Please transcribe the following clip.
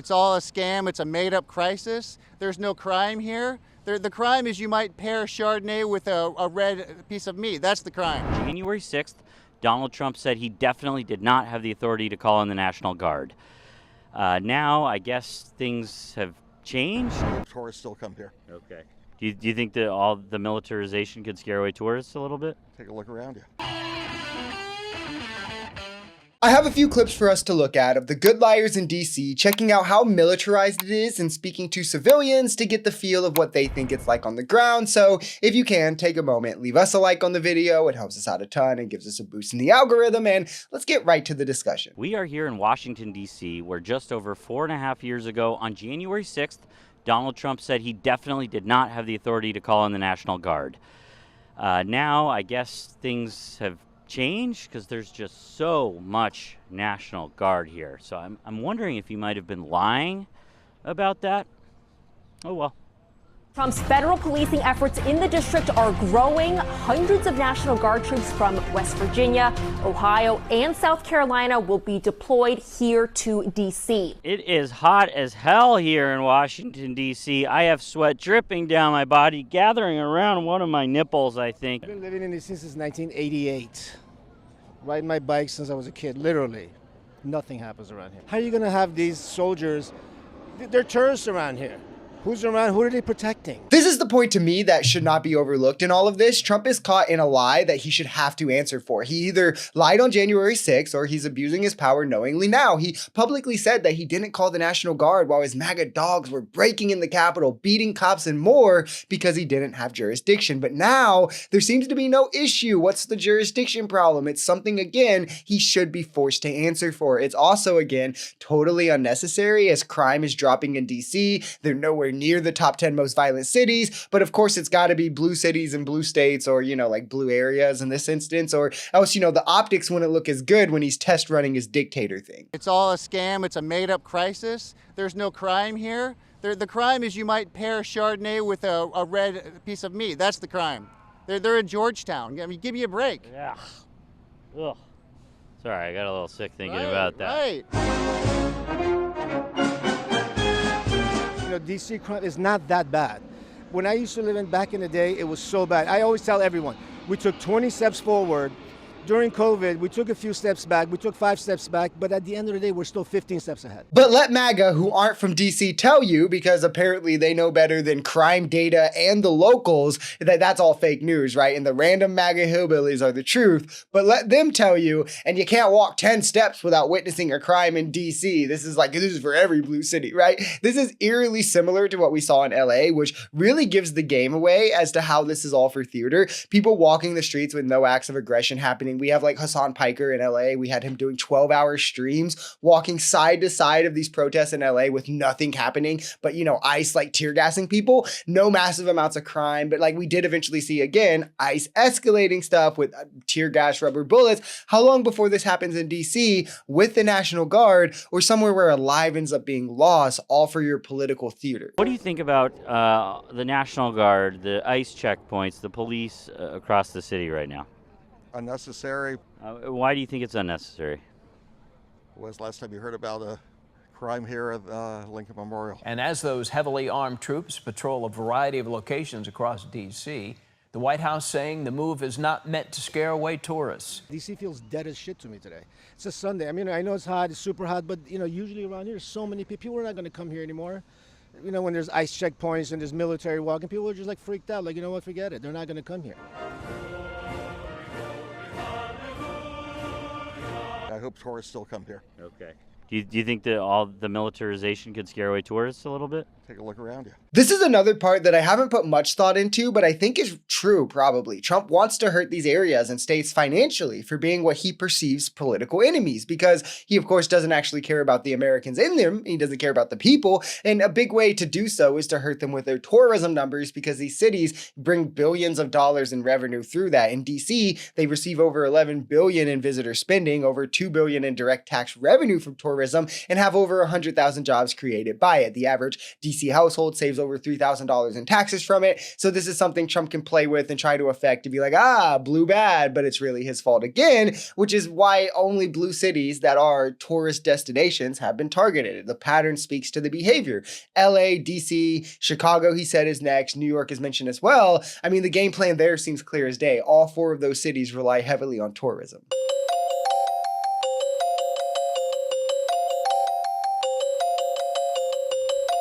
It's all a scam. It's a made-up crisis. There's no crime here. The crime is you might pair Chardonnay with a red piece of meat. That's the crime. January 6th, Donald Trump said he definitely did not have the authority to call in the National Guard. Now, I guess things have changed. Tourists still come here. Okay. Do you think that all the militarization could scare away tourists a little bit? Take a look around you. I have a few clips for us to look at of the good liars in DC checking out how militarized it is and speaking to civilians to get the feel of what they think it's like on the ground. So if you can, take a moment, leave us a like on the video. It helps us out a ton and gives us a boost in the algorithm. And let's get right to the discussion. We are here in Washington, D.C., where just over 4.5 years ago, on January 6th, Donald Trump said he definitely did not have the authority to call in the National Guard. Now, I guess things have changed because there's just so much National Guard here. So I'm wondering if he might have been lying about that. Oh well. Trump's federal policing efforts in the district are growing. Hundreds of National Guard troops from West Virginia, Ohio, and South Carolina will be deployed here to D.C. It is hot as hell here in Washington, D.C. I have sweat dripping down my body, gathering around one of my nipples, I think. I've been living in D.C. since 1988. Riding my bike since I was a kid, literally. Nothing happens around here. How are you going to have these soldiers? They're tourists around here. Who's around? Who are they protecting? This is the point to me that should not be overlooked in all of this. Trump is caught in a lie that he should have to answer for. He either lied on January 6th or he's abusing his power knowingly now. He publicly said that he didn't call the National Guard while his MAGA dogs were breaking in the Capitol, beating cops and more because he didn't have jurisdiction. But now there seems to be no issue. What's the jurisdiction problem? It's something, again, he should be forced to answer for. It's also, again, totally unnecessary as crime is dropping in DC. They're nowhere near the top 10 most violent cities, but of course it's got to be blue cities and blue states, or, like blue areas in this instance, or else, the optics wouldn't look as good when he's test running his dictator thing. It's all a scam. It's a made-up crisis. There's no crime here. The crime is you might pair Chardonnay with a red piece of meat. That's the crime. They're in Georgetown. I mean, give me a break. Yeah. Ugh. Sorry, I got a little sick thinking about that. Right. DC crime is not that bad. When I used to live in back in the day, it was so bad. I always tell everyone, we took 20 steps forward. During COVID, we took a few steps back. We took 5 steps back, but at the end of the day, we're still 15 steps ahead. But let MAGA, who aren't from DC, tell you, because apparently they know better than crime data and the locals, that that's all fake news, right? And the random MAGA hillbillies are the truth. But let them tell you, and you can't walk 10 steps without witnessing a crime in DC. This is for every blue city, right? This is eerily similar to what we saw in LA, which really gives the game away as to how this is all for theater. People walking the streets with no acts of aggression happening. We have like Hassan Piker in LA. We had him doing 12-hour streams, walking side to side of these protests in LA with nothing happening, but ICE like tear gassing people, no massive amounts of crime. But like we did eventually see again, ICE escalating stuff with tear gas, rubber bullets. How long before this happens in DC with the National Guard or somewhere where a life ends up being lost, all for your political theater? What do you think about the National Guard, the ICE checkpoints, the police across the city right now? Unnecessary. Why do you think it's unnecessary? Was last time you heard about a crime here at Lincoln Memorial? And as those heavily armed troops patrol a variety of locations across D.C., the White House saying the move is not meant to scare away tourists. DC feels dead as shit to me today. It's a Sunday. I mean, I know it's hot, it's super hot, but usually around here, so many people are not going to come here anymore. When there's ICE checkpoints and there's military walking, people are just like freaked out. Like, what, forget it. They're not going to come here. I hope tourists still come here. Okay. Do you think that all the militarization could scare away tourists a little bit? Take a look around you. This is another part that I haven't put much thought into, but I think is true probably. Trump wants to hurt these areas and states financially for being what he perceives political enemies, because he of course doesn't actually care about the Americans in them. He doesn't care about the people. And a big way to do so is to hurt them with their tourism numbers, because these cities bring billions of dollars in revenue through that. In DC, they receive over 11 billion in visitor spending, over 2 billion in direct tax revenue from tourism, and have over 100,000 jobs created by it. The average DC DC household saves over $3,000 in taxes from it. So this is something Trump can play with and try to affect to be like, blue bad, but it's really his fault again, which is why only blue cities that are tourist destinations have been targeted. The pattern speaks to the behavior. LA, DC, Chicago, he said, is next. New York is mentioned as well. I mean, the game plan there seems clear as day. All 4 of those cities rely heavily on tourism.